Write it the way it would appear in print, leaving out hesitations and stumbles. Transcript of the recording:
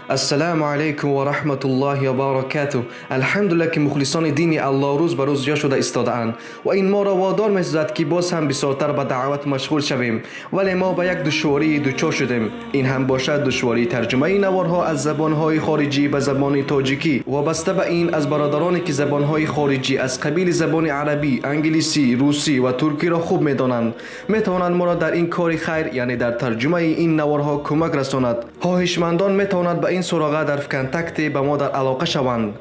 السلام علیکم و رحمت الله و برکاته. الحمدلله که مخلصان دین الله روز به روز جا شده ایستاده‌اند و این ما را وادار می‌سازد که باز هم بسیارتر به دعوت مشغول شویم، ولی ما به یک دشواری دچار شدیم. این هم باشد دشواری ترجمه نوارها از زبان‌های خارجی به زبان تاجیکی. وابسته به این از برادرانی که زبان‌های خارجی از قبیل زبان عربی، انگلیسی، روسی و ترکی را خوب می‌دانند، می‌توانند ما را در این کار خیر یعنی در ترجمه این نوارها کمک رساند. خواهشمندان می‌توانند به این سراغ در کنتکت به ما در علاقه شوند.